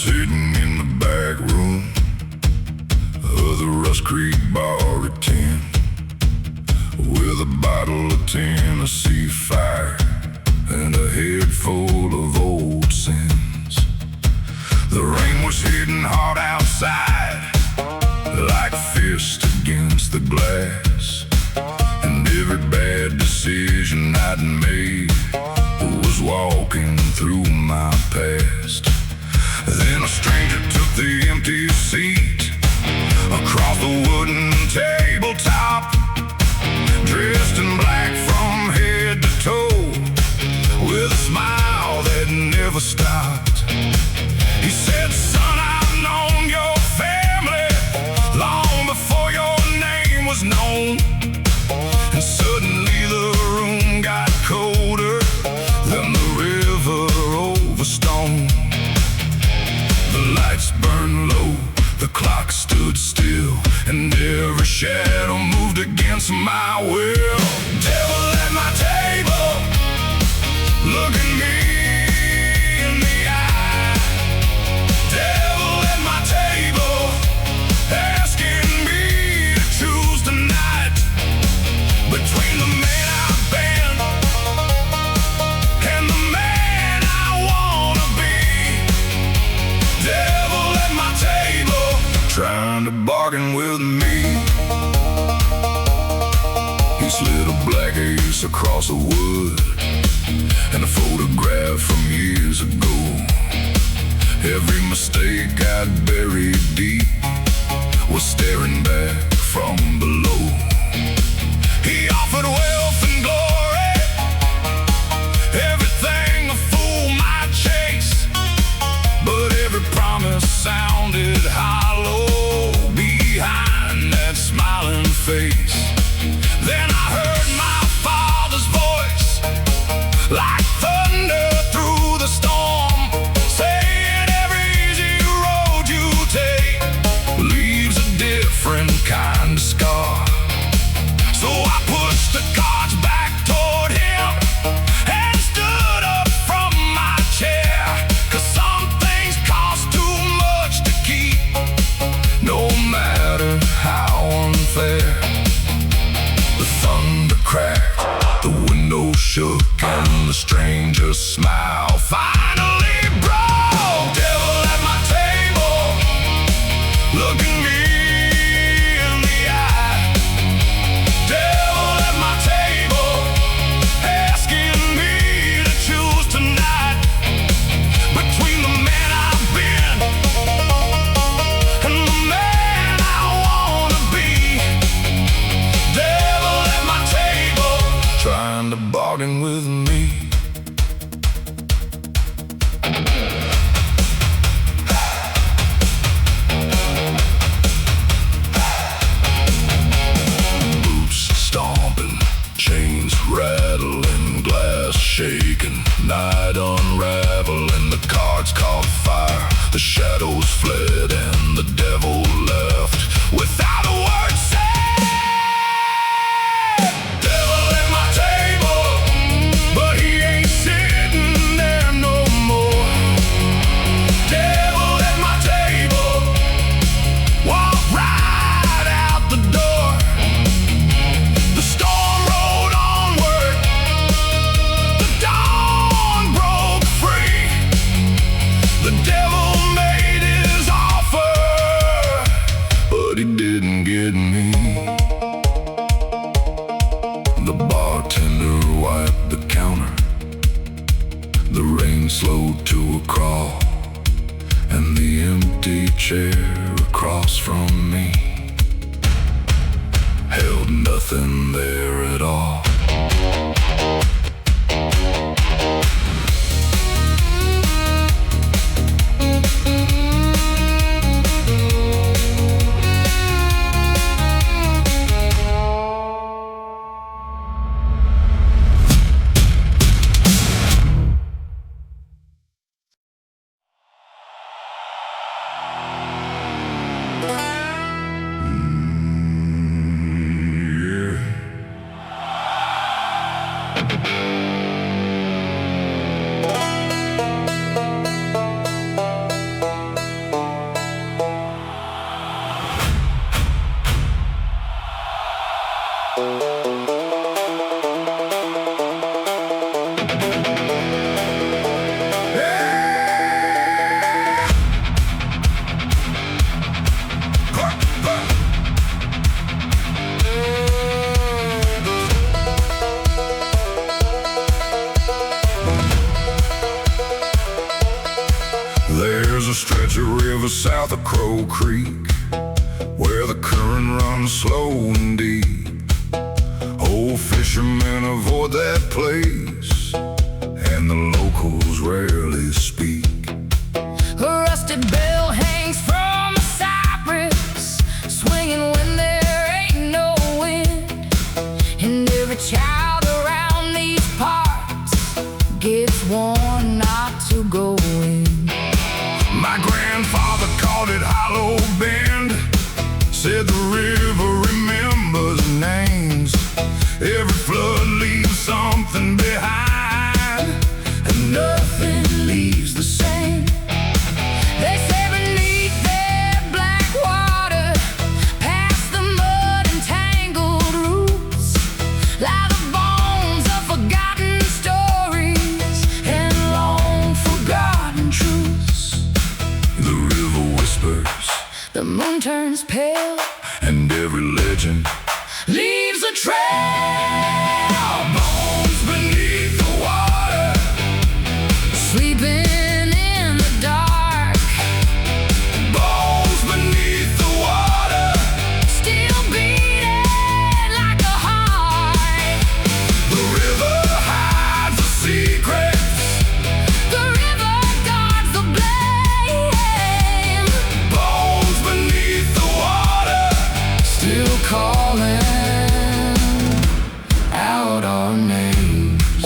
sitting in the back room of the Rust Creek Bar at 10, with a bottle of Tennessee Fire and a head full of old sins. The rain was hitting hard outside, like fist against the glass, and every bad decision I'd made was walking through my past. Then a stranger took the empty seat across the wooden tabletop, dressed in black from head to toe, with a smile that never stopped. He said, "Son, I've known your family long before your name was known." And suddenly the room got colder than the river over stone. The lights burned low, the clock stood still, and every shadow moved against my will. Devil at my table, look at me in the eye. Devil at my table, asking me to choose tonight between the man I've been and the man I wanna be. Devil at my table, trying to bargain with me. He slid a black ace across the wood and a photograph from years ago. Every mistake I'd buried deep was staring back from below. He offered wealth and glory, everything a fool might chase, but every promise sounded hollow behind that smiling face. Then I heard my father's voice, like thunder through the storm, saying every easy road you take leaves a different kind of scar. So I pushed the cards back toward him and stood up from my chair, 'cause some things cost too much to keep, no matter how unfair. The thunder cracked, the window shook, and the stranger's smile finally broke. Devil at my table, look at me in the eye. Devil at my table, asking me to choose tonight between the man I've been and the man I wanna be. Devil at my table, trying to bargain with me. Boots stomping, chains rattling, glass shaking, night unraveling, the cards caught fire, the shadows fled, and the devil left without a word said. Devil at my table, but he ain't sitting there no more. Devil at my table, walk right out the door. The storm rolled onward, the dawn broke free. The devil made his offer, but he didn't get me. The bartender wiped the counter, the rain slowed to a crawl, and the empty chair across from me held nothing there at all. Yeah. There's a stretch of river south of Crow Creek where the current runs slow and deep. Old fishermen avoid that place, and the locals rarely speak. A rusted bell hangs from a cypress, swinging when there ain't no wind. And every child around these parts gets warned not to go in. My grandfather called it Hollow Bend, said the river remembers names. Every flood leaves something behind, and nothing leaves the same. They say beneath that black water, past the mud and tangled roots, lie the bones of forgotten stories and long forgotten truths. The river whispers, the moon turns pale, and every legend leaves a trail. Bones beneath the water, Sleeping in the dark, bones beneath the water, still beating like a heart. the river hides the secrets, The river guards the blame. bones beneath the water, Still calling out our names.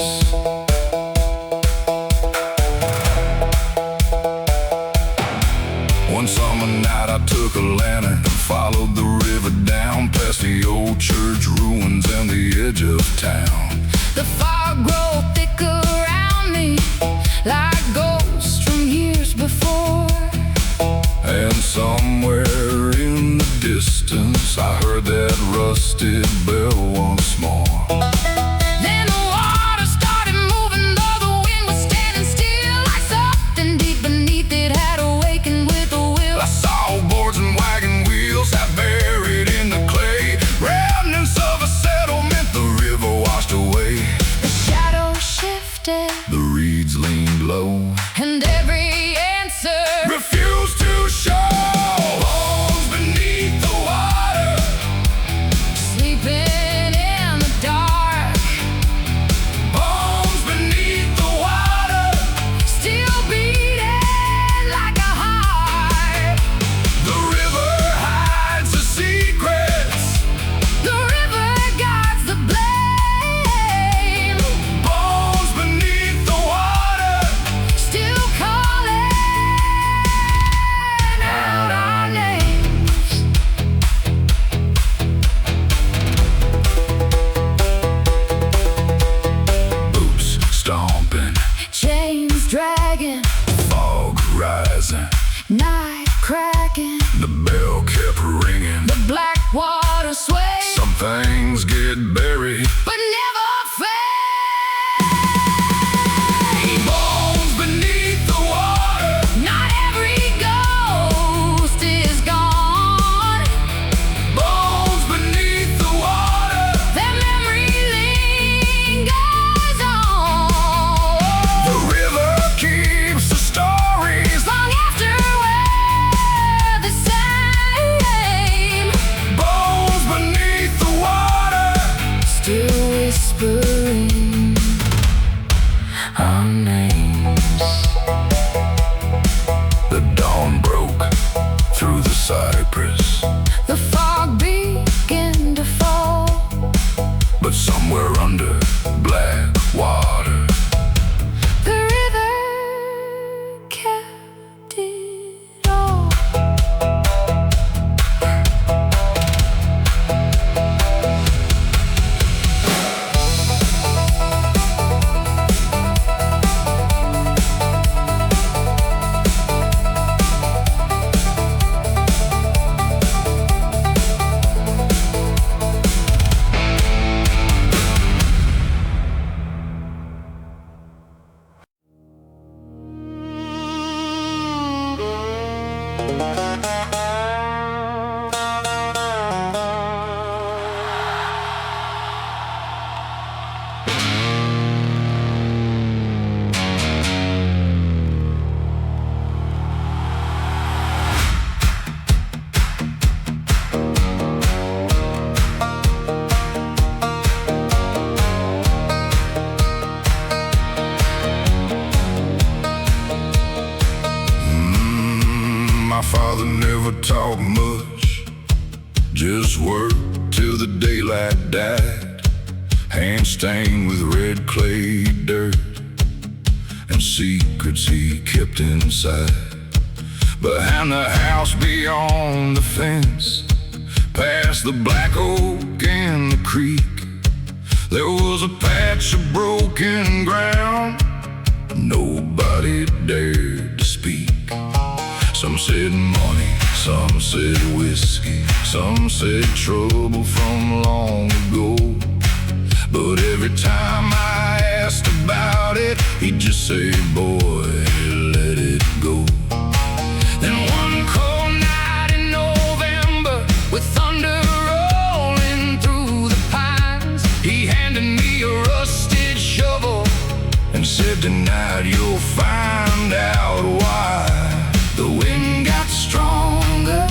One summer night I took a lantern and followed the river down past the old church ruins and the edge of town. The fog grows thick around me, like ghosts from years before. And somewhere in the distance I heard that rusted bell once more. Then the water started moving, though the wind was standing still, like something deep beneath it had awakened with a will. I saw boards and wagon wheels half buried in the clay, remnants of a settlement the river washed away. The shadow shifted, The reeds leaned low, and every answer refused to show. Bones beneath the water, sleeping in the dark, bones beneath the water, still beating like a heart. the river hides the secrets, The river guards the blame. bones beneath the water, Still calling out our names. boots stomping, Chains dragging, fog rising, night cracking, the bell kept ringing. the black water sway, Some things get buried, but never fade. bones beneath the water, Not every ghost is gone. bones beneath the water, Their memory lingers on. the river keeps the stories, Long after we're the same, bones beneath the water, still whispering our names. the dawn broke through the cypress, The fog began to fall, but somewhere under black water, the river kept it all. father never talked much, just worked till the daylight died. Hands stained with red clay dirt and secrets he kept inside. Behind the house, beyond the fence, past the black oak and the creek, there was a patch of broken ground. Nobody dared to speak. Some said money, some said whiskey, some said trouble from long ago. But every time I asked about it, he'd just say, boy, let it go. Then one cold night in November, with thunder rolling through the pines, he handed me a rusted shovel and said, tonight you'll find out why. The wind got stronger,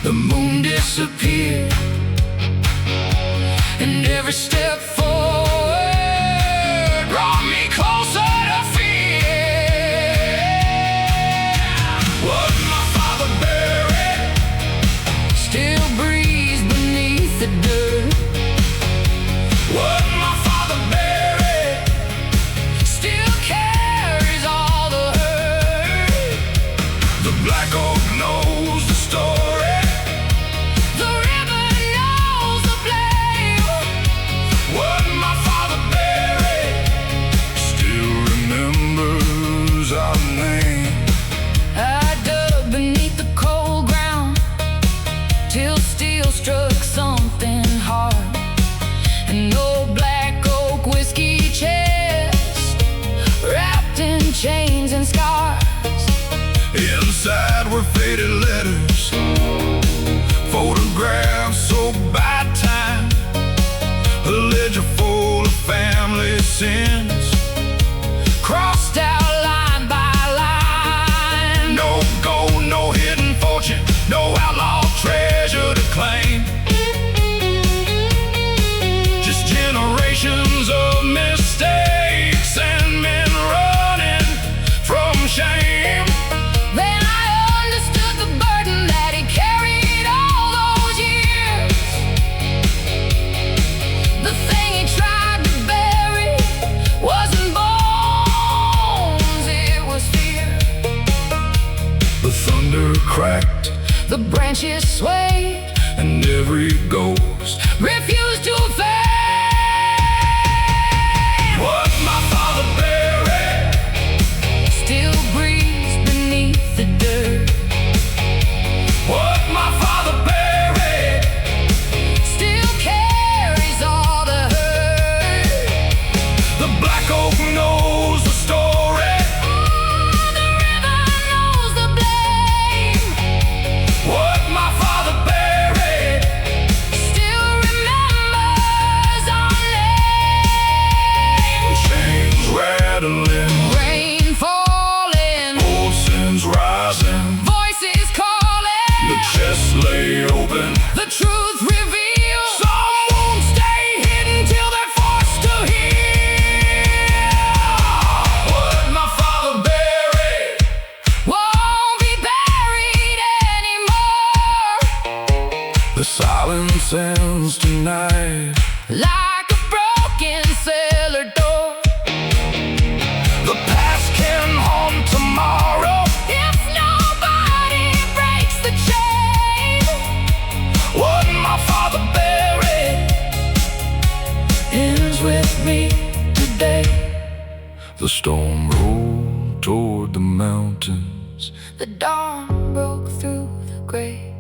the moon disappeared, and every step forward brought me closer to fear. What my father buried still breathes beneath the dirt. What my father buried still carries all the hurt. The black oak knows the story. Struck something hard, an old black oak whiskey chest wrapped in chains and scars. Inside were faded letters, photographs soaked by time, a ledger full of family sins, crossed out line by line. No gold, no hidden fortune, no outlaw treasure to claim. Just generations of mistakes and men running from shame. Then I understood the burden that he carried all those years. The thing he tried to bury wasn't bones, it was fear. The thunder cracked, the branches swayed, and every ghost refused to fade. What my father buried still breathes beneath the dirt. What my father buried still carries all the hurt. The black oak knows the story. The river knows the blame. What my father buried still remembers our name. Chains rattling, rain falling, old sins rising, voices calling. The chest lay open, the truth revealed. Some won't stay hidden till they're forced to heal. What my father buried won't be buried anymore. The silence ends tonight, like a broken cellar door. The past can haunt tomorrow if nobody breaks the chain. What my father buried ends with me today. The storm rolled toward the mountains, the dawn broke through the gray,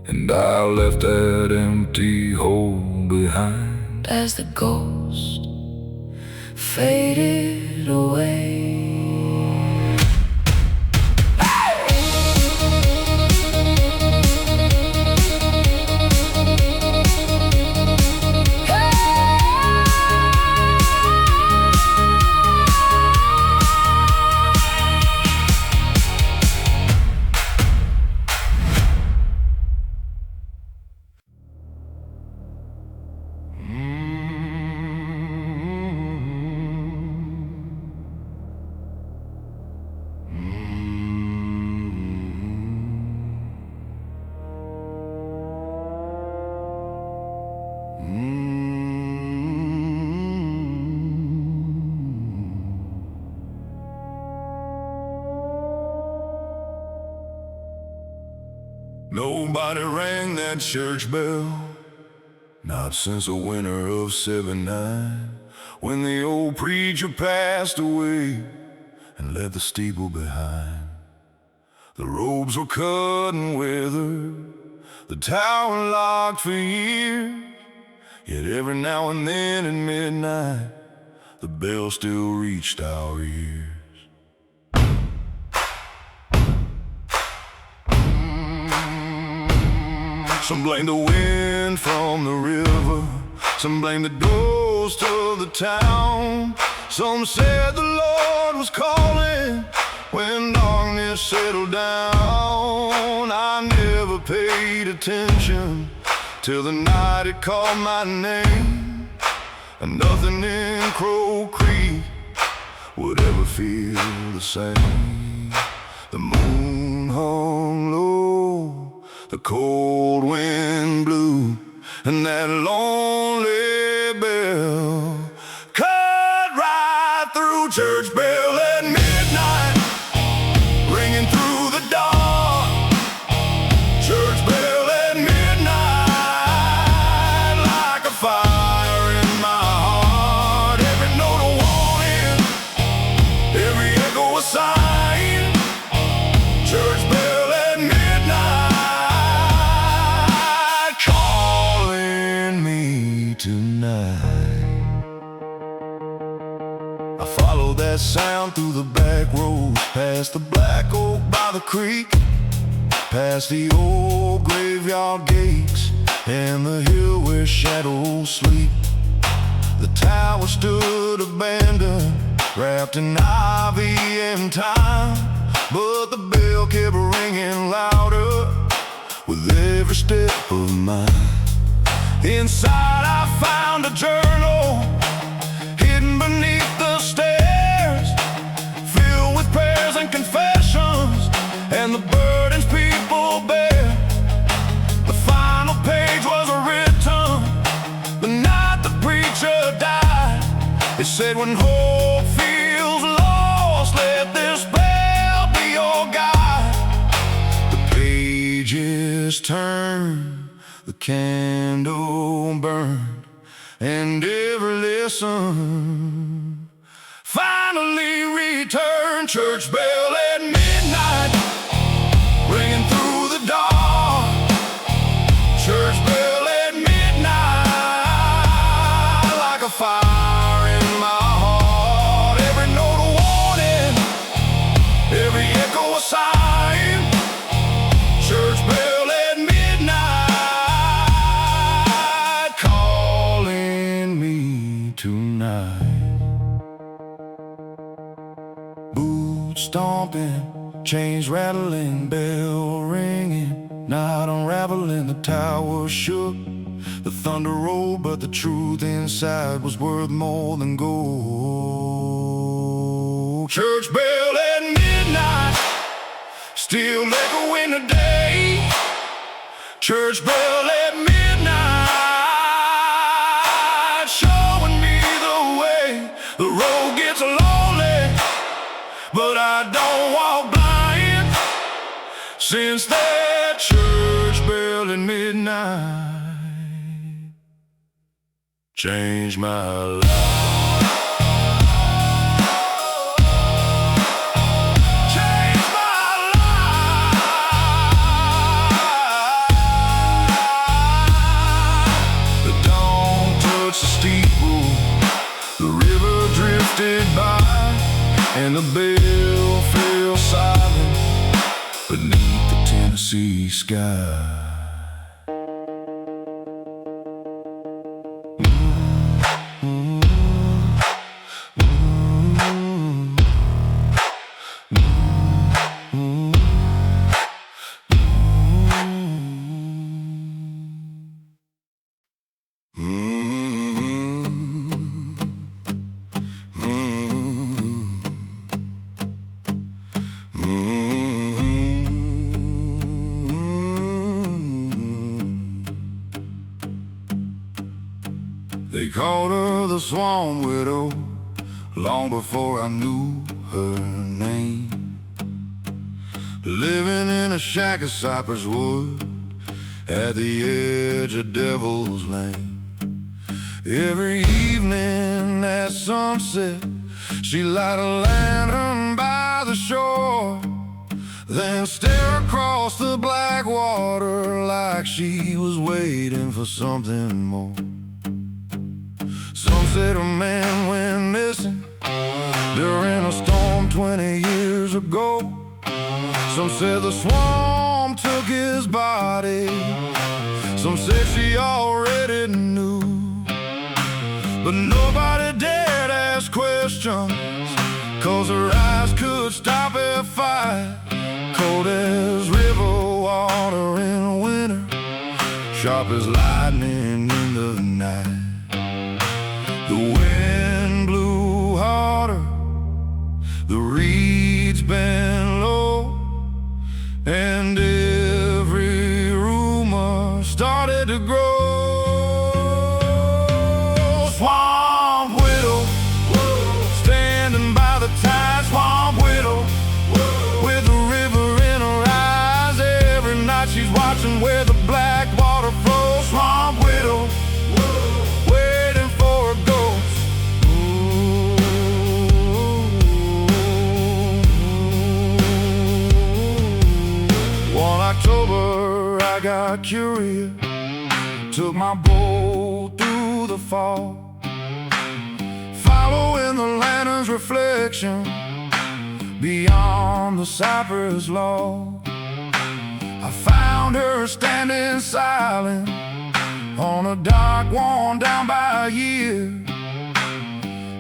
and I left that empty hole behind as the ghost faded away. Nobody rang that church bell, not since the winter of '79, when the old preacher passed away and left the steeple behind. The robes were cut and withered, the tower locked for years, yet every now and then at midnight the bell still reached our ears. Some blame the wind from the river, some blame the ghost of the town. Some said the Lord was calling when darkness settled down. I never paid attention till the night it called my name, and nothing in Crow Creek would ever feel the same. The moon hung low, the cold wind blew, and that lonely bell cut right through. Church bell at midnight, ringing through the dark. Church bell at midnight, like a fire in my heart. Every note a warning, every echo a sign. Church bell at midnight, calling me tonight. I followed that sound through the back roads, past the black oak by the creek, past the old graveyard gates and the hill where shadows sleep. The tower stood abandoned, wrapped in ivy and time, but the bell kept ringing louder with every step of mine. Inside I found a journal hidden beneath the stairs, filled with prayers and confessions and the burdens people bear. The final page was written the night the preacher died. It said, when hope feels lost, let this bell be your guide. The pages turned, the candle burned, and every lesson finally returned. Church bell at midnight, ringing through the dark. Church bell at midnight, like a fire in my heart. Every note a warning, every echo a sign. Church bell at midnight, calling me tonight. Boots stomping, chains rattling, bell ringing, night unraveling. The tower shook, the thunder rolled, but the truth inside was worth more than gold. Church bell at midnight, still echoing today. Church bell at midnight, showing me the way. The road gets lonely, but I don't walk blind. Since that church bell at midnight changed my life. Changed my life. The dawn touched the steeple, the river drifted by, and the bell fell silent beneath the Tennessee sky. They called her the Swan Widow long before I knew her name. living in a shack of cypress wood at the edge of Devil's Lane. Every evening at sunset, she light a lantern by the shore, then stare across the black water like she was waiting for something more. Some said a man went missing during a storm 20 years ago. Some said the swamp took his body. Some said she already knew, but nobody dared ask questions, 'cause her eyes could stop a fight. Cold as river water in winter, sharp as lightning in the night. The wind blew harder, the reeds bent low, and every rumor started to grow. Swamp widow, standing by the tide. Swamp widow, with the river in her eyes. Every night she's watching where the black water flows. Swamp widow, waiting for a ghost. One October I got curious, took my boat through the fog, following the lantern's reflection beyond the cypress log. I found her standing silent on a dock worn down by years,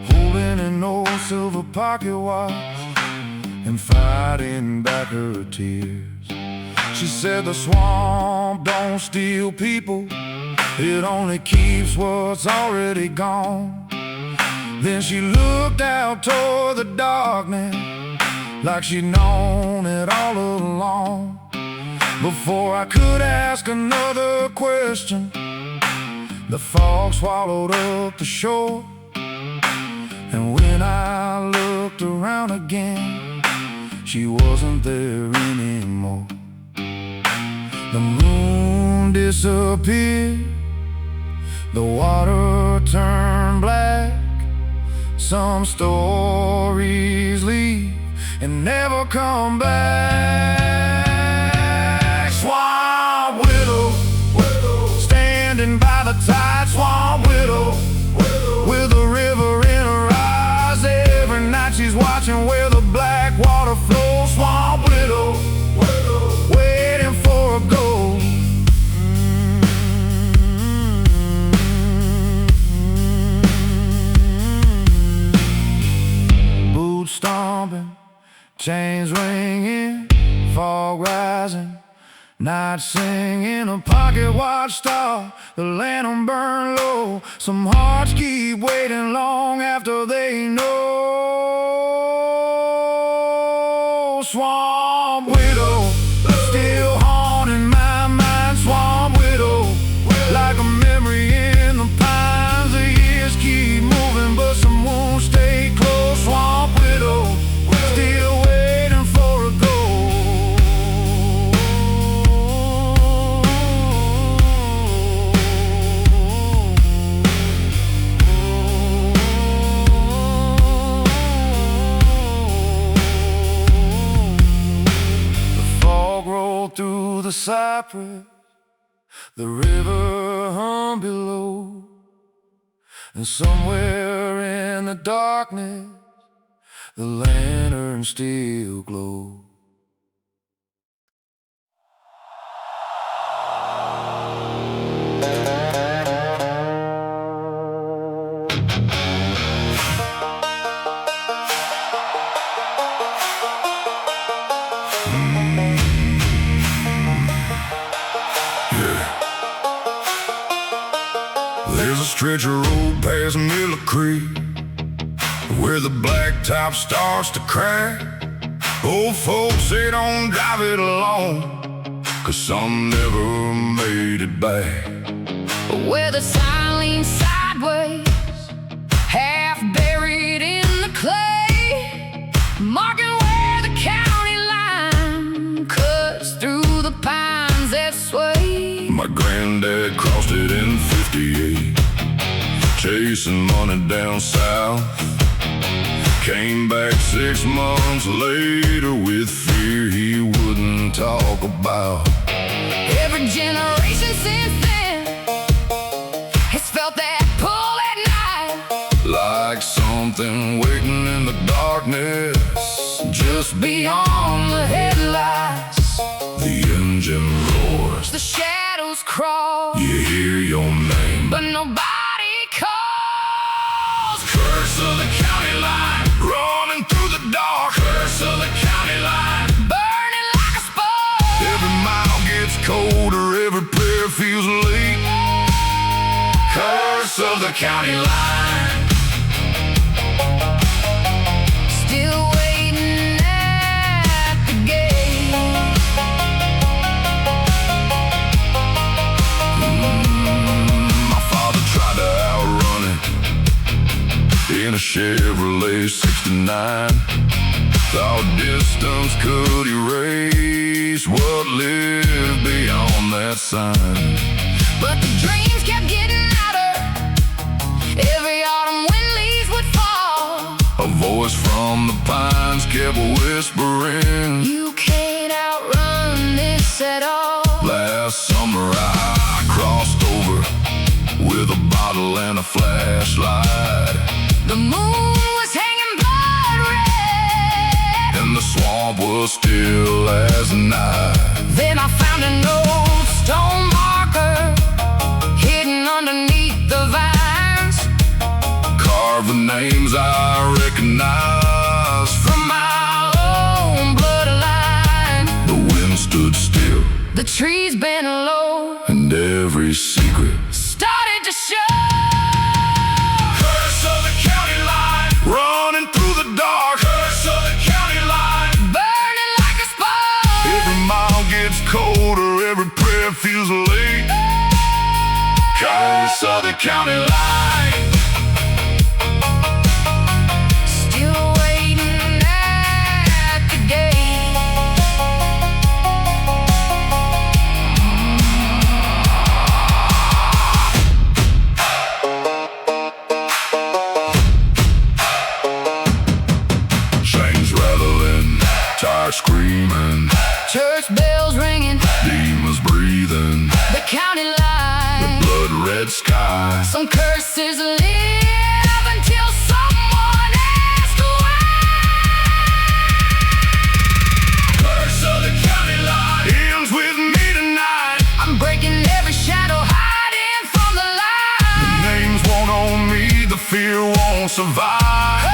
holding an old silver pocket watch and fighting back her tears. She said the swamp don't steal people, it only keeps what's already gone. Then she looked out toward the darkness like she'd known it all along. Before I could ask another question, the fog swallowed up the shore. And when I looked around again, she wasn't there anymore. The moon disappeared, the water turned black. Some stories leave and never come back. Swamp widow, standing by the tide. Swamp widow, with the river in her eyes. Every night she's watching where the black water flows. Swamp widow, waiting for a ghost. Boots stomping, chains ringing, fog rising, night singing. A pocket watch star, the lantern burn low. Some hearts keep waiting long after they know. Swamp widow, still haunting my mind. Swamp widow, like a memory in the pines. The years keep moving, but some won't stay close. Swamp widow, still waiting for a ghost. The fog rolled through the cypress, the river hung below, and somewhere in the darkness, the lantern still glows. There's a stretch of road past Miller Creek where the blacktop starts to crack. Old folks say don't drive it alone, 'cause some never made it back. Where the sign leans sideways, half buried in the clay, marking where the county line chasing money down south. Came back 6 months later with fear he wouldn't talk about. Every generation since then has felt that pull at night, like something waiting in the darkness just beyond the headlights. The engine roars, the shadows crawl, you hear your name, but nobody calls. Curse of the county line, running through the dark. Curse of the county line, burning like a spark. every mile gets colder, every prayer feels late. Curse of the county line, Still waiting at the gate. My father tried to outrun it in a Chevrolet 69. Thought distance could erase what lived beyond that sign. But the dreams kept getting louder. Every autumn when leaves would fall, A voice from the pines kept whispering, you can't outrun this at all. last summer I crossed over with a bottle and a flashlight, The moon was hanging blood red, and the swamp was still as night. then I found an old stone marker hidden underneath the vines. Carved the names I recognized. From my own bloodline, The wind stood still, the trees bent low, and every secret. started to show. Curse of the county line, running through the dark. Curse of the county line, Burning like a spark. every mile gets colder, every prayer feels late. Curse of the county line, Still waiting at the gate. chains rattling, tires screaming, Church bells ringing, demons breathing, the county line. blood red sky. Some curses live until someone asks why. Curse of the county line ends with me tonight. I'm breaking every shadow, hiding from the light. Names won't own me, the fear won't survive.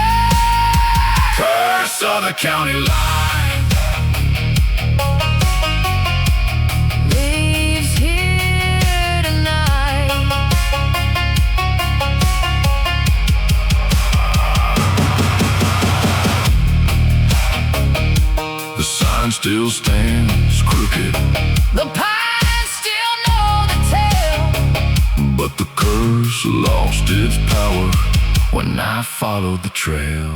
Curse of the county line, Lives here tonight. the sign still stands crooked, The pines still know the tale, but the curse lost its power when I followed the trail.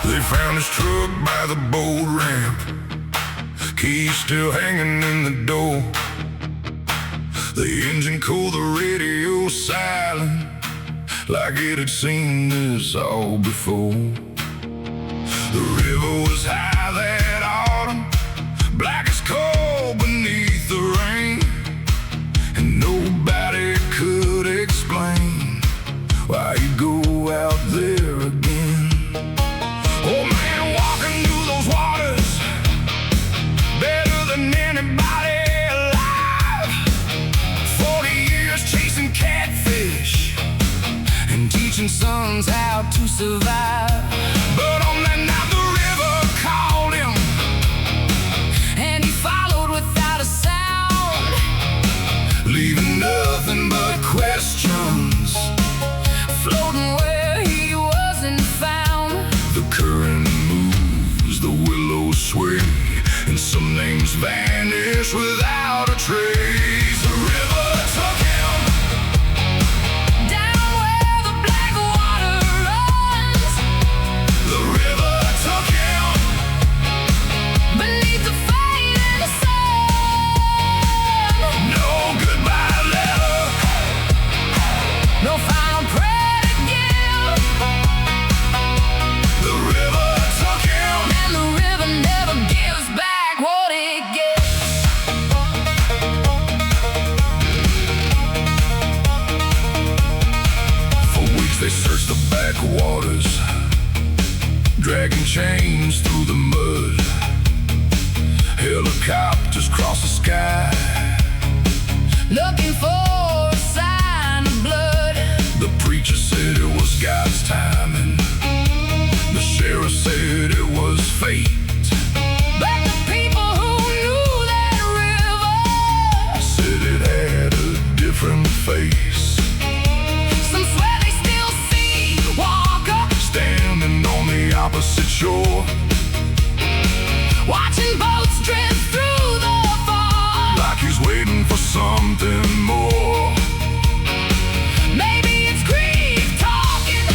They found his truck by the boat ramp, keys still hanging in the door. The engine cold, the radio silent, like it had seen this all before. The river was high that autumn, black as coal beneath the rain, and nobody could explain why he'd go out there again. Oh man, walking through those waters, better than anybody alive. 40 years chasing catfish and teaching sons how to survive. But on that night the river called him, and he followed without a sound, leaving nothing but questions floating where he wasn't found. sway, and some names vanish without a trace. The river took him down where the black water runs. The river took him Beneath the fading sun. No goodbye letter, No final prayer to give. the river took him. And the river never gives back what it gets. For weeks they searched the backwaters, dragging chains through the mud. Helicopters cross the sky, Looking for a sign of blood. the preacher said it was God's timing, the sheriff said it was fate. But the people who knew that river Said it had a different face, some swear they still see Walker standing on the opposite shore, watching boats drift through the fog. like he's waiting for something more. Maybe it's grief talking,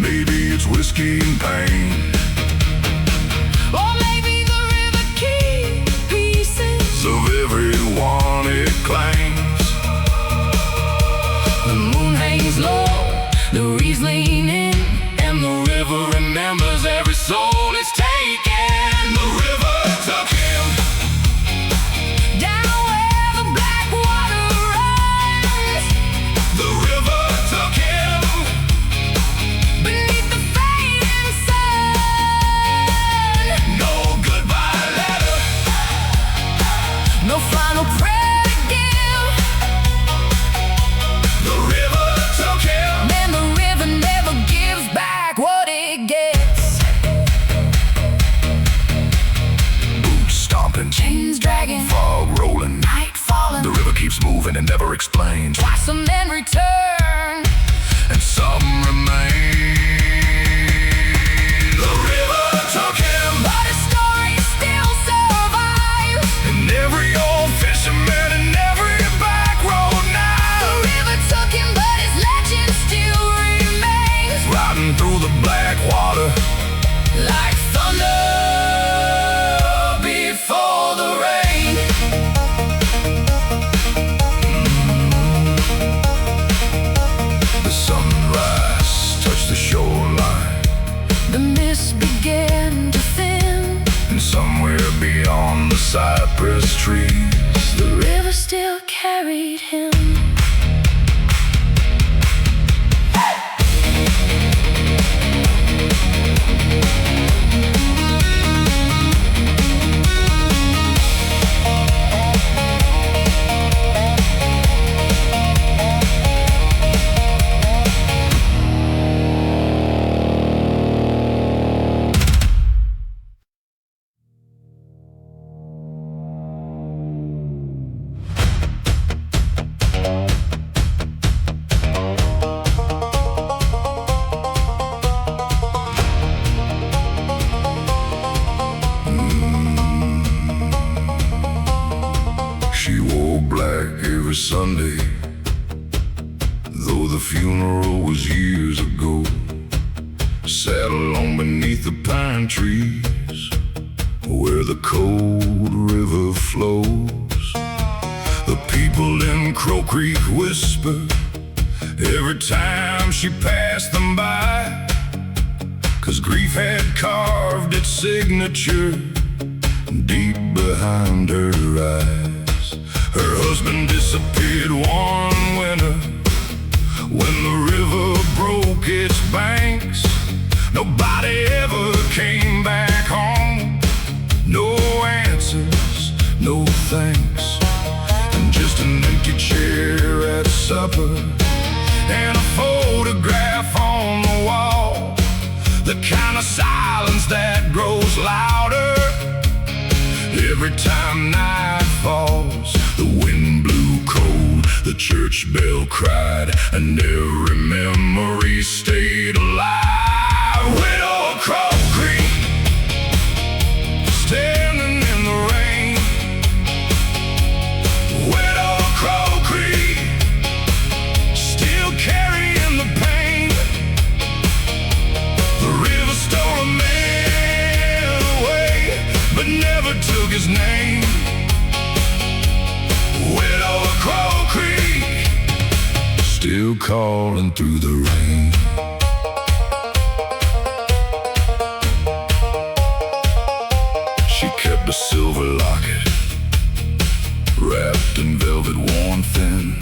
Maybe it's whiskey and pain, or maybe the river keeps pieces. of everyone it claims. The moon hangs low, the reeds lean in, And the river remembers every soul it's taken. The river took him down where the black water runs. The river took him Beneath the fading sun. No goodbye letter, No final prayer to give. the river took him. Man, the river never gives back what it gets. Boots stomping, Chains dragging, fog rolling, night falling. the river keeps moving and never explains. Twice some men return. And some remain. The river took him, But his story still survives. and every old fisherman and every back road The now, river took him, but his legend still remains. riding through the black water Like thunder before the rain. The sunrise touched the shoreline, The mist began to thin. and somewhere beyond the cypress trees, The river still carried him. she wore black every Sunday, though the funeral was years ago. Sat alone beneath the pine trees, where the cold river flows. The people in Crow Creek whisper every time she passed them by, 'cause grief had carved its signature deep behind her eyes. Her husband disappeared one winter when the river broke its banks. Nobody ever came back home. No answers, no thanks, and just an empty chair at supper and a photograph on the wall. The kind of silence that grows louder every time night falls. The wind blew cold, the church bell cried, and every memory stayed alive. Widow Crow Creek, but never took his name. Widow of Crow Creek, still calling through the rain. She kept a silver locket, wrapped in velvet worn thin.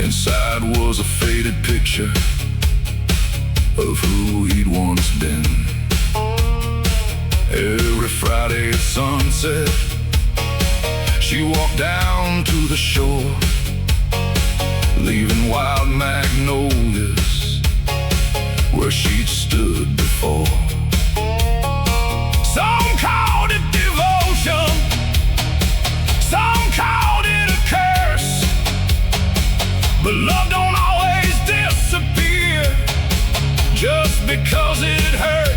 Inside was a faded picture of who he'd once been. Every Friday at sunset, she walked down to the shore, leaving wild magnolias where she'd stood before. Some called it devotion, some called it a curse, but love don't always disappear just because it hurts.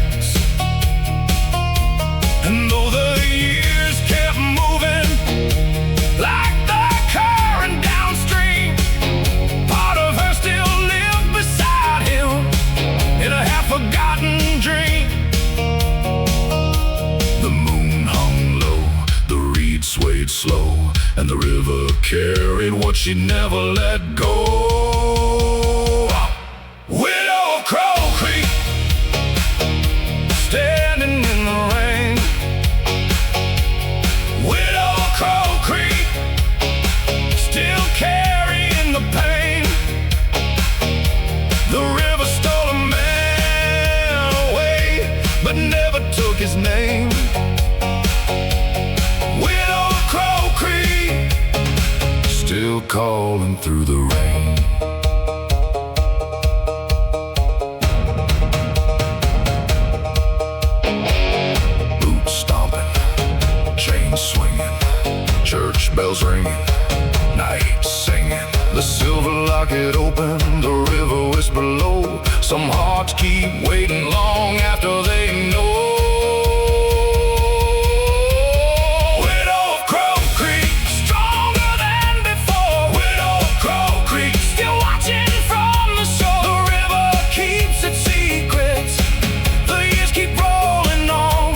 And though the years kept moving like the current downstream, part of her still lived beside him in a half-forgotten dream. The moon hung low, the reeds swayed slow, and the river carried what she never let go. Widow of Crow Creek, standing in the rain. Widow of Crow Creek, still carrying the pain. The river stole a man away, but never took his name. Widow of Crow Creek, still calling through the rain. Boots stomping, chains swinging, church bells ringing, night singing. The silver locket opened, the river whispered low. Some hearts keep waiting long after they know. Widow of Crow Creek, stronger than before. Widow of Crow Creek, still watching from the shore. The river keeps its secrets, the years keep rolling on,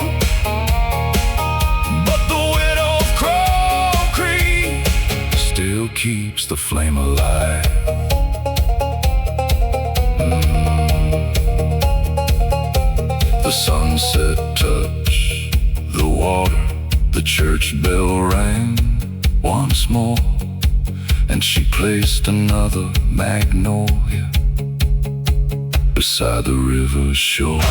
but the widow of Crow Creek still keeps the flame alive. The sunset touched the water, the church bell rang once more, and she placed another magnolia beside the river's shore.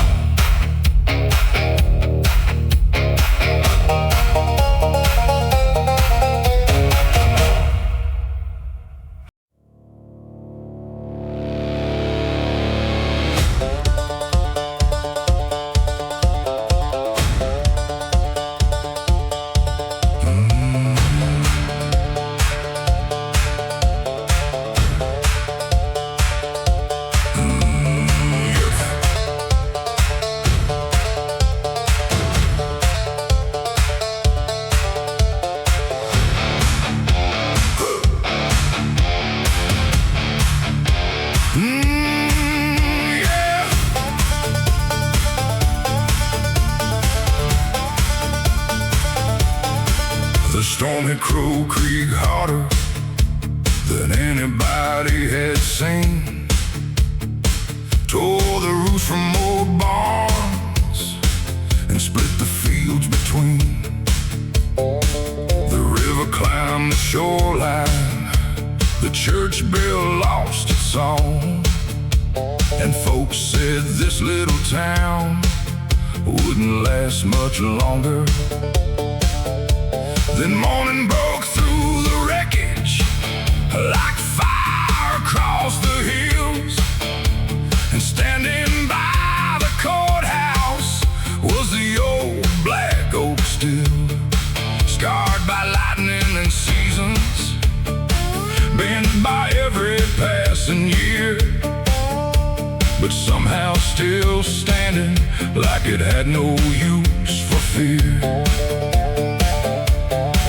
The storm hit Crow Creek harder than anybody had seen. Tore the roofs from old barns and split the fields between. The river climbed the shoreline, the church bell lost its song, and folks said this little town wouldn't last much longer. Then morning broke through the wreckage like fire across the hills, and standing by the courthouse was the old black oak still, scarred by lightning and seasons, bent by every passing year, but somehow still standing like it had no use for fear.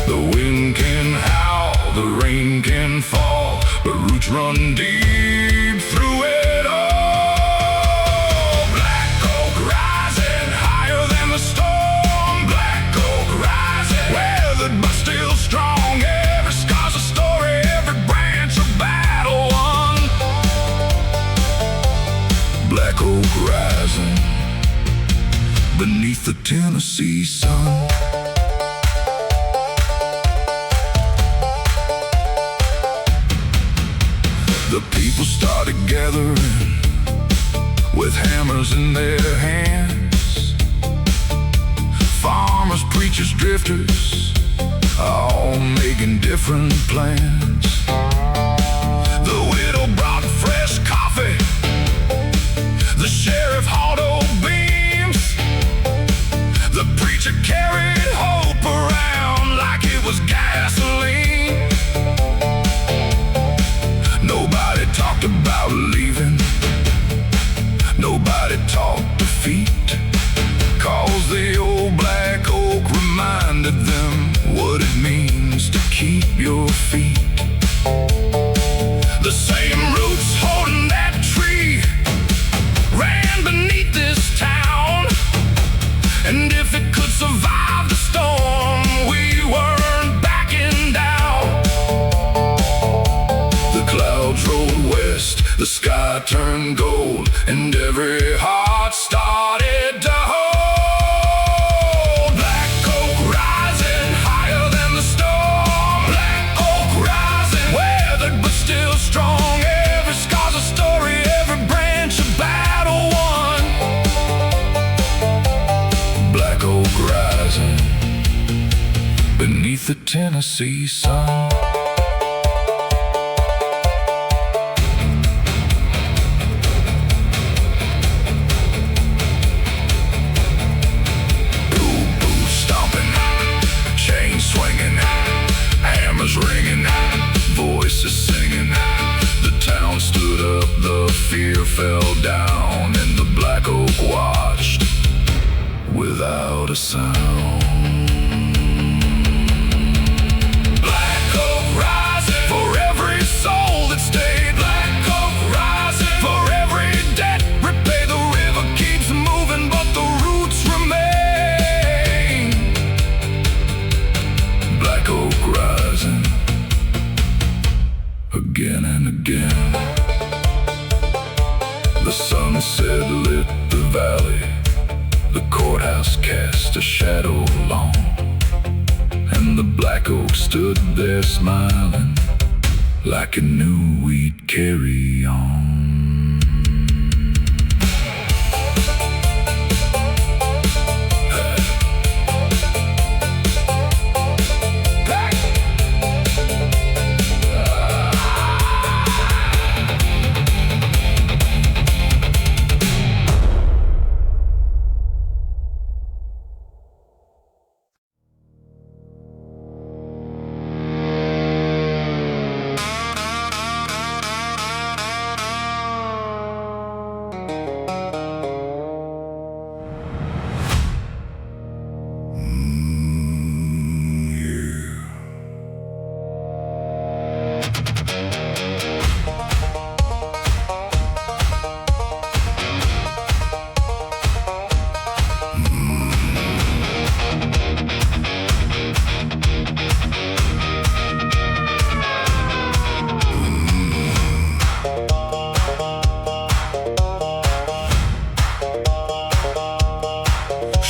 The wind can howl, the rain can fall, but roots run deep through it all. Black oak rising higher than the storm. Tennessee sun. The people started gathering with hammers in their hands. Farmers, preachers, drifters, all making different plans. The widow brought fresh coffee, the sheriff hauled old beams, the preacher carried hope around like it was gasoline. Nobody talked about leaving, nobody talked defeat, 'cause the old black oak reminded them what it means to keep your feet. The same roots holding that tree ran beneath this town, and if it could survive the storm, we weren't backing down. The clouds rolled west, the sky turned gold, and every heart started to hold. Black oak rising higher than the storm. Black oak rising, weathered but still strong. Every scar's a story, every branch a battle won. Black oak rising beneath the Tennessee sun. Ringing, voices singing, the town stood up, the fear fell down, and the black oak watched without a sound. Black oak rising for every soul that stayed. Black oak rising for every debt repay. The river keeps moving, but the roots remain. Black oak rising again and again. The sunset lit the valley, the courthouse cast a shadow long, and the black oak stood there smiling like it knew we'd carry on.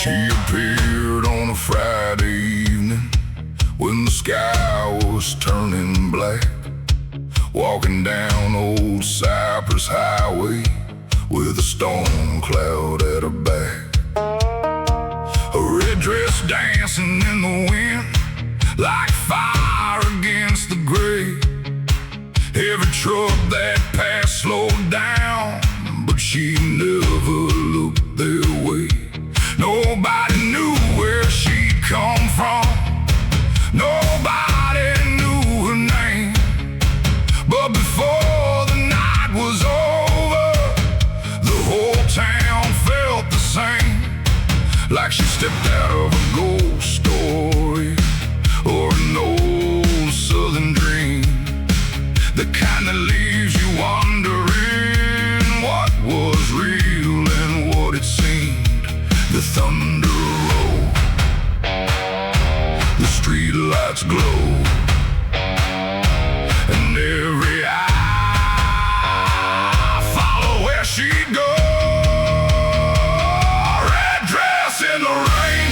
She appeared on a Friday evening when the sky was turning black, walking down Old Cypress Highway with a storm cloud at her back. A red dress dancing in the wind like fire against the gray. Every truck that passed slowed down, but she never looked their way. Nobody knew where she'd come from, nobody knew her name. But before the night was over, the whole town felt the same, like she stepped out of a ghost story or an old southern dream, the kind that leaves you wondering what was real and what it seemed. The thunder rolled, the street lights glow, and every eye follow where she'd go. Red dress in the rain,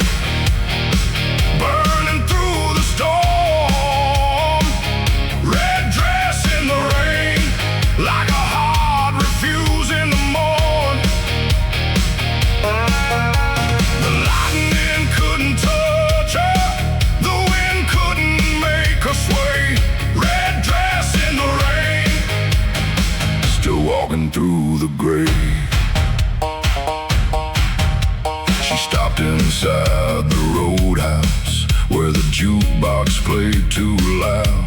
where the jukebox played too loud.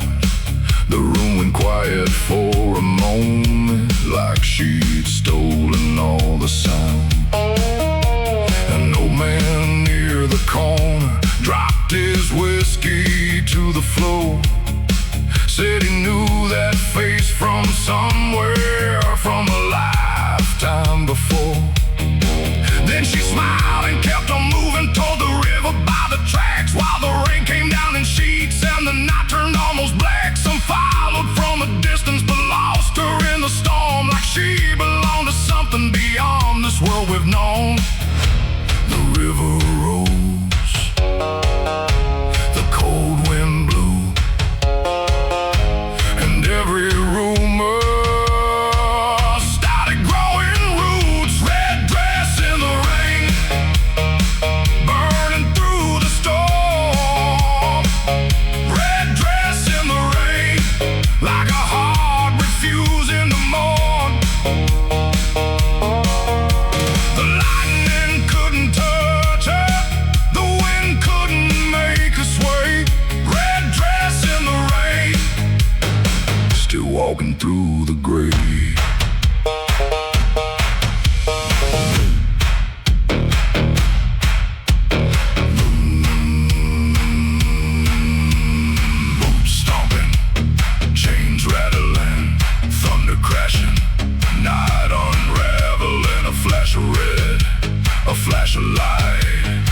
The room went quiet for a moment, like she'd stolen all the sound. An old man near the corner dropped his whiskey to the floor. Said he knew that face from somewhere, from a lifetime before. Then she smiled and kept on moving toward the river by the tracks, while the rain came down in sheets and the night turned almost black. Some followed from a distance but lost her in the storm, like she belonged to something beyond this world we've known. The river rose, the cold wind blew, and every rumor started growing roots. Red dress in the rain, burning through the storm. Red dress in the rain, like a heart refusing to mourn. The lightning couldn't touch her, the wind couldn't make her sway. Red dress in the rain, still walking through the grave. Boots stomping, chains rattling, thunder crashing, night unraveling. A flash of red, a flash of light,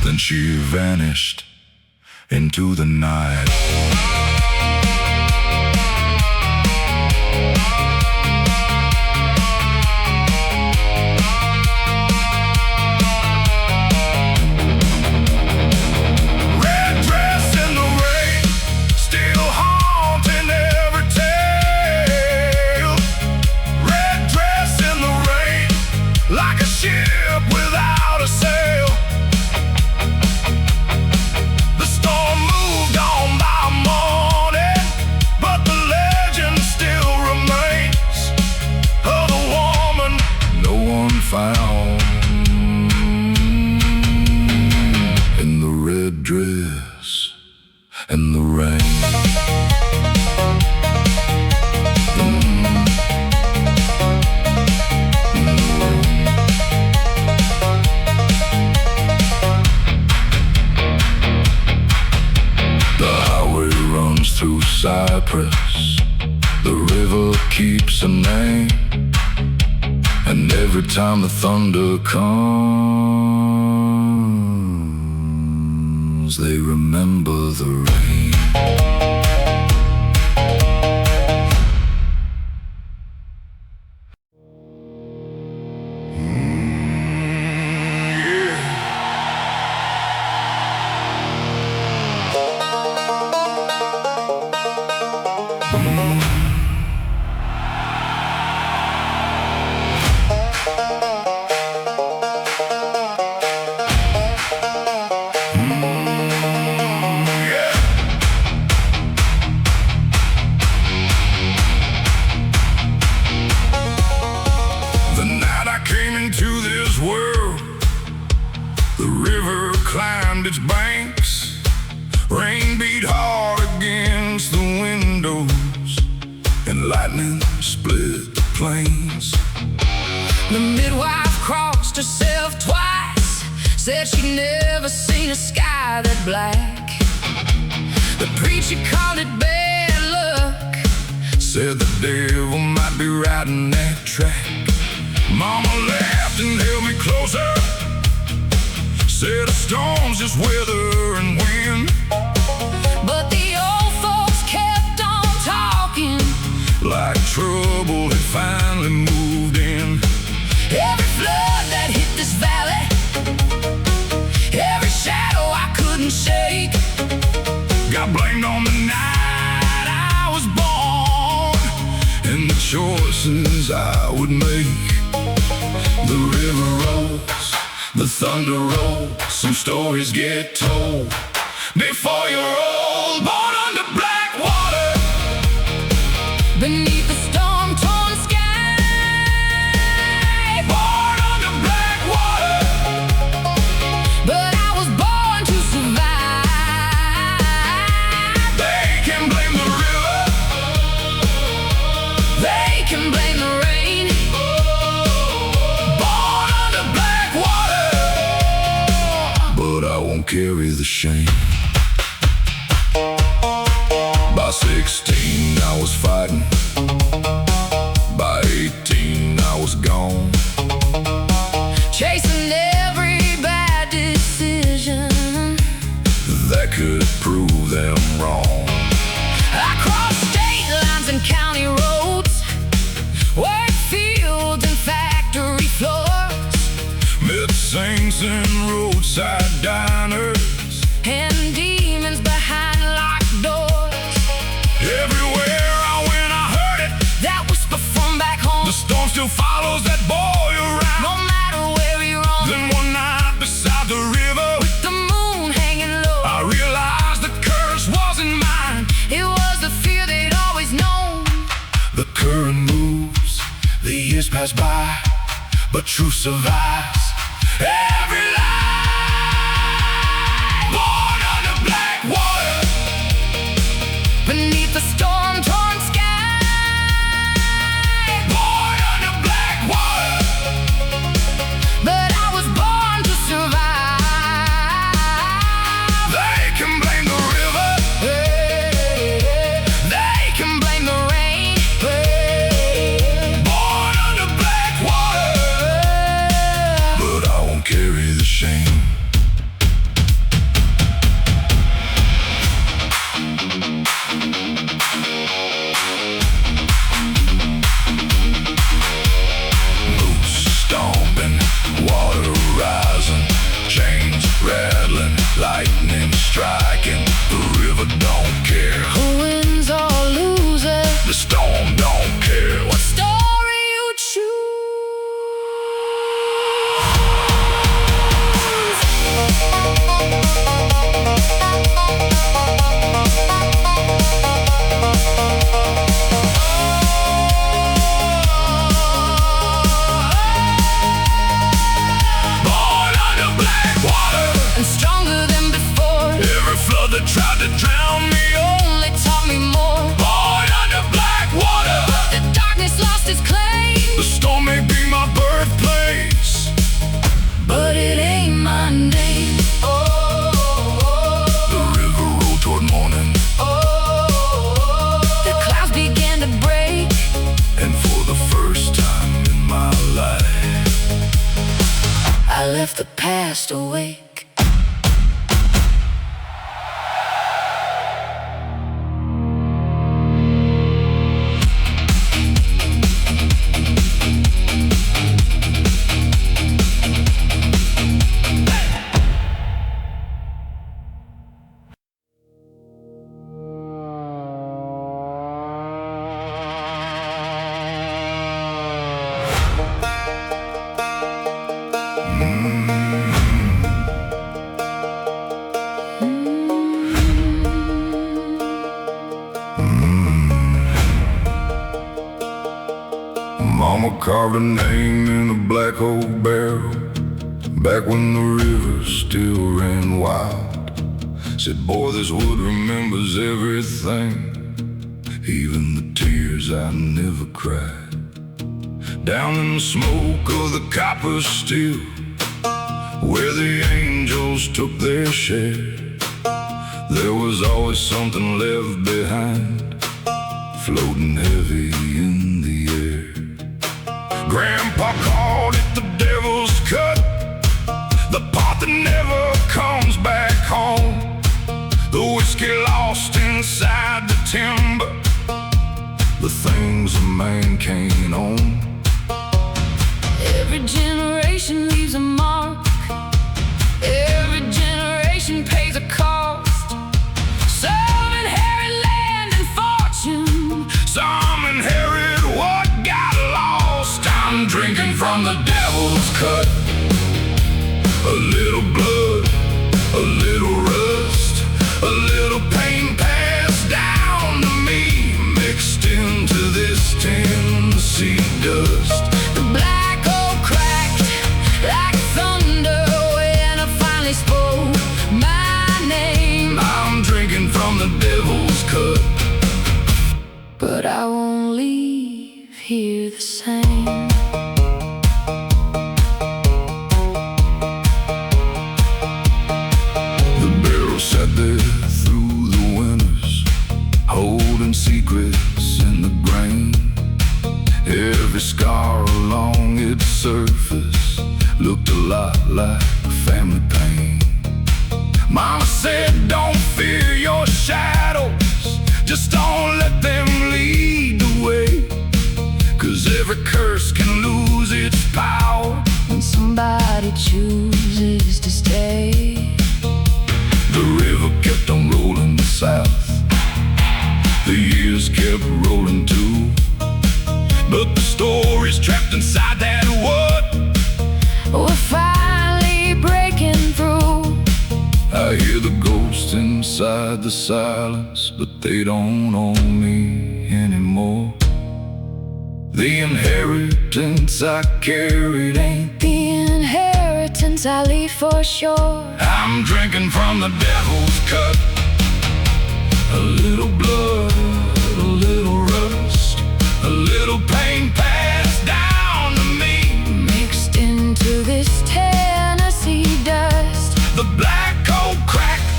then she vanished into the night. Red dress in the rain, still haunting every tale. Red dress in the rain, like a ship without a sail. The storm moved on by morning, but the legend still remains of the woman no one found in the red dress and the rain. The highway runs through Cypress, the river keeps a name, and every time the thunder comes, they remember the rain. The night I came into this world, the river climbed its banks. Rain beat hard against the windows, and lightning split the plains. The midwife crossed herself twice, said she'd never seen a sky that black. The preacher called it bad luck, Said the devil might be riding that track. Mama laughed and held me closer, said a storm's just weather and wind. but the old folks kept on talking. Like trouble had finally moved in. Every flood that hit this valley, every shadow I couldn't shake, Got blamed on the night I was born, and the choices I would make. The river rose, the thunder rolled, some stories get told before you're old. Born under black water, beneath the storm-torn sky. born under black water. But I was born to survive. won't carry the shame. By 16 I was fighting, by 18 I was gone, chasing every bad decision that could prove them wrong. I crossed state lines and county roads, worked fields and factory floors, met saints in roadside diners, and demons behind locked doors. Everywhere I went I heard it, That whisper from back home. the storm still follows that boy around. No matter where he roams, Then one night beside the river, with the moon hanging low, I realized the curse wasn't mine. it was the fear they'd always known. The current moves, the years pass by, but truth survives. Every lie, born under black water, Beneath the storm-torn sky, born under black water. but I was born to survive. They can blame the river, They can blame the rain, born under black water, but I won't carry the shame. Boots stomping, water rising, chains rattling, lightning striking. The river don't care, who wins or loses, the storm don't care. what story you choose. Born under black water, And stronger than before, every flood that tried to drown me. only taught me more. Born under black water, The darkness lost its claim, the storm may be my birthplace, but it ain't my name. the river rolled toward morning, The clouds began to break, and for the first time in my life, I left the past awake. Mama carved a name in a black oak barrel, back when the river still ran wild. Said, boy, this wood remembers everything, even the tears I never cried. Down in the smoke of the copper steel, where the angels took their share, there was always something left behind, floating heavy in the air. Grandpa called it the devil's cut, the part that never comes back home, the whiskey lost inside the timber, the things a man can't own. Every generation leaves a mark, every generation pays a cost. Some inherit land and fortune, Some inherit what got lost. I'm drinking from the devil's cut, a little blood, a little rust, a little pain passed down to me, mixed into this Tennessee dust. the black oak cracked like thunder when I finally spoke my name. I'm drinking from the devil's cut, But I won't leave here the same. surface looked a lot like family pain. Mama said, don't fear your shadows, just don't let them lead the way. 'Cause every curse can lose its power when somebody chooses to stay. The river kept on rolling south, the years kept rolling too. But the stories trapped inside that wood were finally breaking through. I hear the ghosts inside the silence, but they don't own me anymore. The inheritance I carried ain't the inheritance I leave for sure. I'm drinking from the devil's cup. A little blood, a little rust, a little pain passed down to me, mixed into this Tennessee dust. The black coal cracked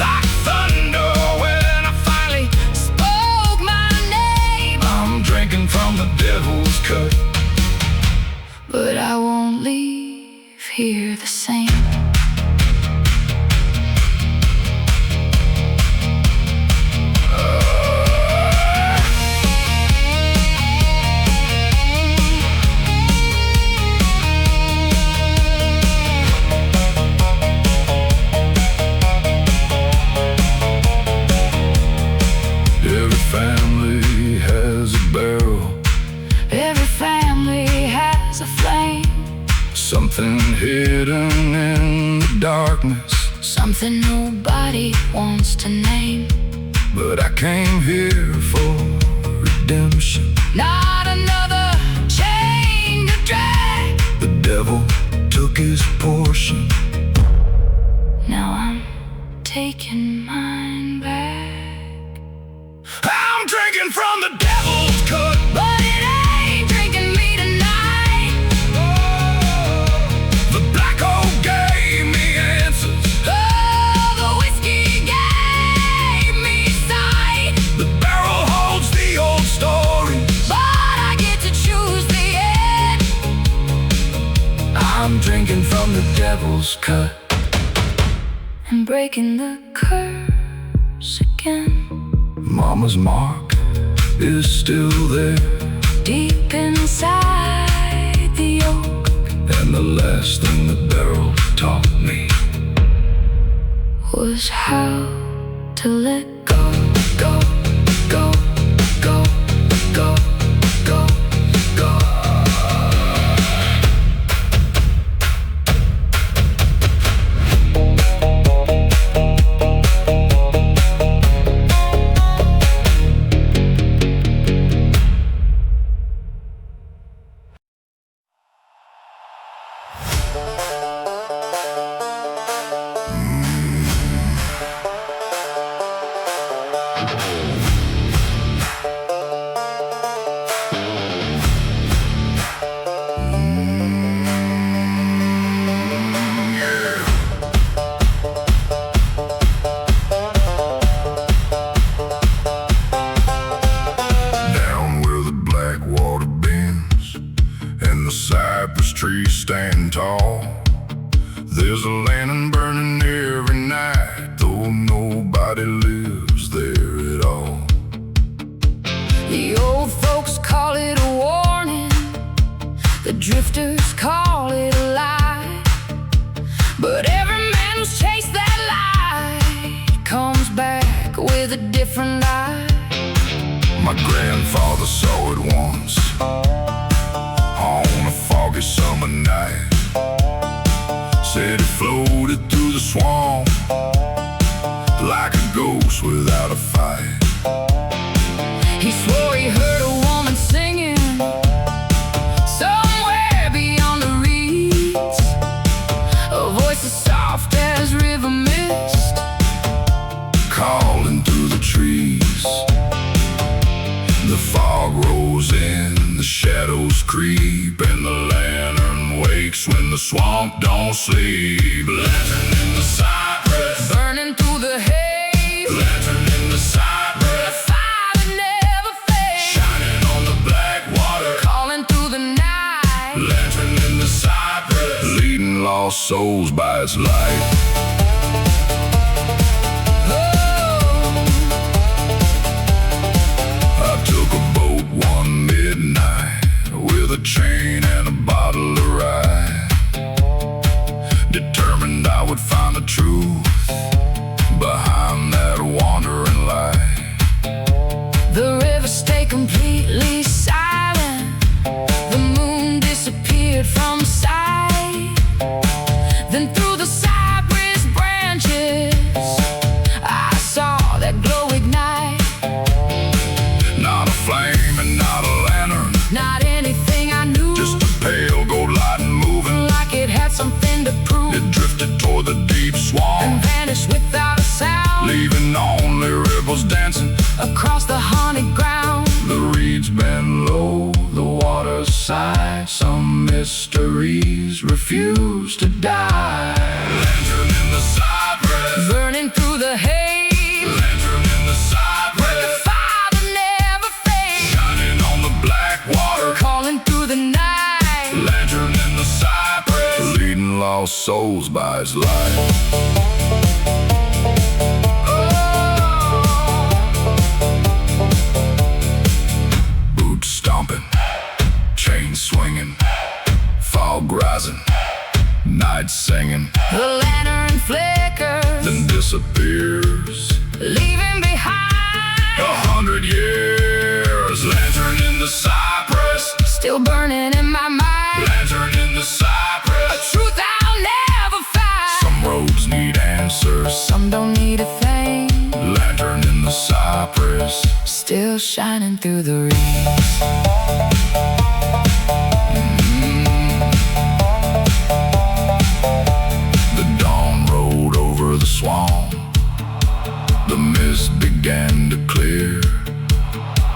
like thunder when I finally spoke my name. I'm drinking from the devil's cup, but I won't leave here the same. Family has a barrel, every family has a flame, something hidden in the darkness, something nobody wants to name. But I came here for redemption, not another chain to drag. The devil took his portion, now I'm taking mine back. I'm drinking from the devil's cup, but it ain't drinking me tonight. Oh, the black oak gave me answers. Oh, the whiskey gave me sight. The barrel holds the old story, but I get to choose the end. I'm drinking from the devil's cup and breaking the curse again. Mama's mark is still there, deep inside the oak. And the last thing the barrel taught me was how to let go, go, go, go, go, go, go. In the cypress trees stand tall. There's a lantern burning every night, though nobody lives there at all. The old folks call it a warning, the drifters call it a lie. But every man who's chased that light comes back with a different eye. My grandfather saw it once on a foggy summer night. Said it floated through the swamp like a ghost without a fight. He swore he heard a woman singing somewhere beyond the reeds, a voice as soft as river mist calling through the trees. The fog rolls in, the shadows creep, and the lantern wakes when the swamp don't sleep. Lantern in the cypress, burning through the haze. Lantern in the cypress, a fire that never fades, shining on the black water, calling through the night. Lantern souls by its light. I took a boat one midnight with a chain and a bottle of rye, determined I would find the truth behind that wandering light. The river stayed completely silent. The moon disappeared from sight. Then through the cypress branches I saw that glow ignite. Not a flame and not a lantern, not anything I knew, just a pale gold light moving like it had something to prove. It drifted toward the deep swamp and vanished without a sound, leaving only ripples dancing across the haunted ground. The reeds bend low, the waters sigh. Some mysteries refuse to die. Lantern in the cypress, burning through the haze. Lantern in the cypress, the fire that never fades, shining on the black water, calling through the night. Lantern in the cypress, leading lost souls by its light. Swinging, fog rising, night singing. The lantern flickers, then disappears, leaving behind 100 years. Lantern in the cypress, still burning in my mind. Lantern in the cypress, a truth I'll never find. Some roads need answers, some don't need a thing. Lantern in the cypress, still shining through the reeds. The mist began to clear,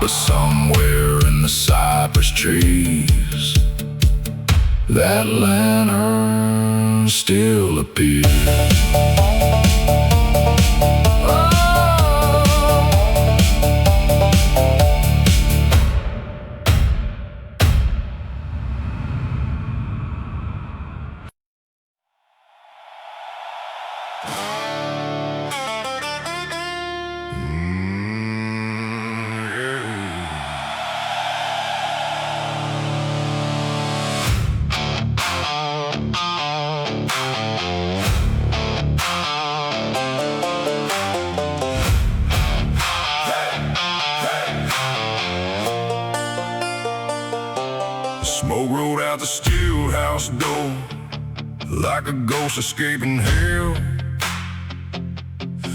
but somewhere in the cypress trees that lantern still appears. Smoke rolled out the stillhouse door like a ghost escaping hell.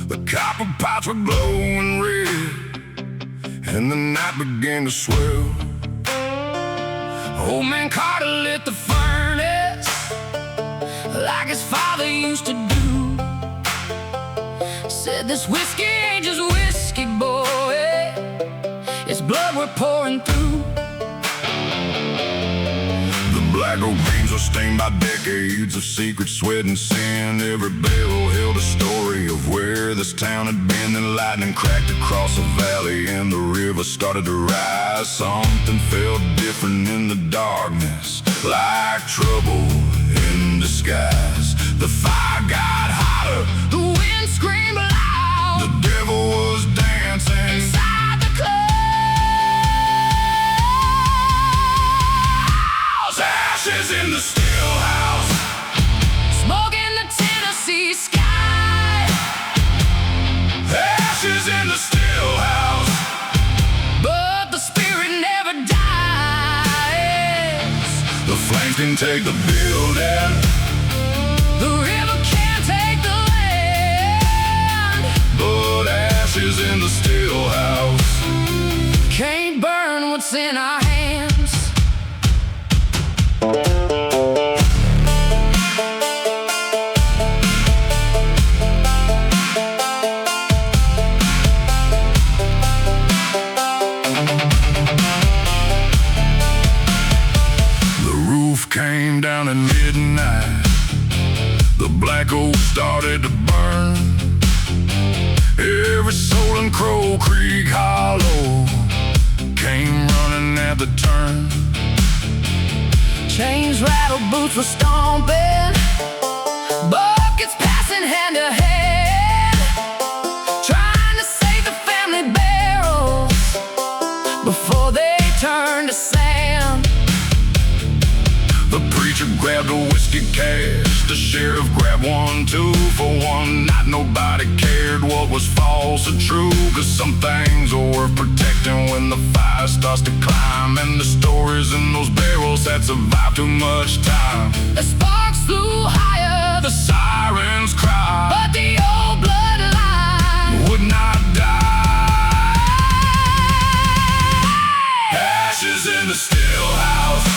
The copper pots were glowing red, and the night began to swell. Old man Carter lit the furnace like his father used to do. Said this whiskey ain't just whiskey, boy, it's blood we're pouring through. Black oak beams were stained by decades of secret sweat and sin. Every barrel held a story of where this town had been. Then lightning cracked across the valley and the river started to rise. Something felt different in the darkness, like trouble in disguise. The fire got hotter, the wind screamed loud, the devil was dancing inside the club. Ashes in the stillhouse, smoke in the Tennessee sky. Ashes in the stillhouse, but the spirit never dies. The flames can take the building, the river can't take the land, but ashes in the stillhouse can't burn what's in our hands. Came down at midnight, the black oak started to burn. Every soul in Crow Creek Hollow came running at the turn. Chains rattled, boots were stomping, Buckets passing hand to hand, trying to save the family barrels before they turn to sand. The preacher grabbed a whiskey cask, the sheriff grabbed one too. For one night nobody cared what was false or true, 'cause some things are worth protecting when the fire starts to climb. And the stories in those barrels had survived too much time. The sparks flew higher, The sirens cried, but the old bloodline would not die. Ashes in the stillhouse,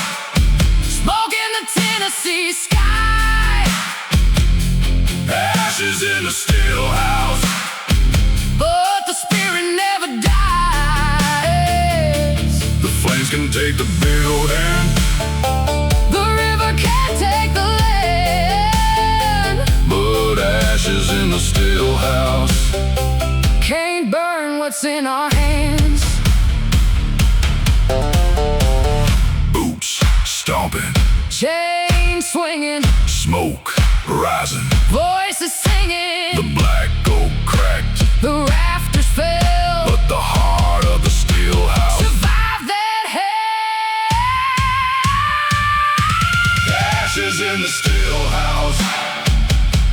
smoke in the Tennessee sky. ashes in the stillhouse, But the spirit never dies. the flames can take the building, The river can't take the land. but ashes in the stillhouse. Can't burn what's in our hands. Boots stomping, Chain swinging, smoke rising, voices singing. the black oak cracked, The rafters fell, but the heart of the stillhouse. survive that hell. Ashes in the stillhouse,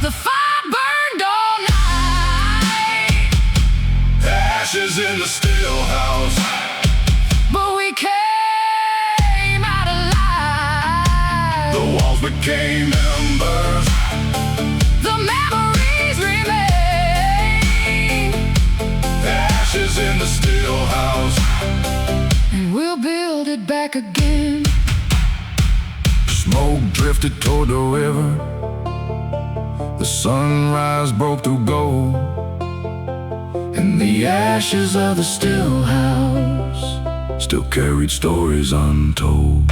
The fire burned all night, ashes in the stillhouse, but we came out alive. the walls became embers, The memories remain, ashes in the stillhouse. and we'll build it back again. Smoke drifted toward the river, the sunrise broke through gold, and the ashes of the stillhouse still carried stories untold.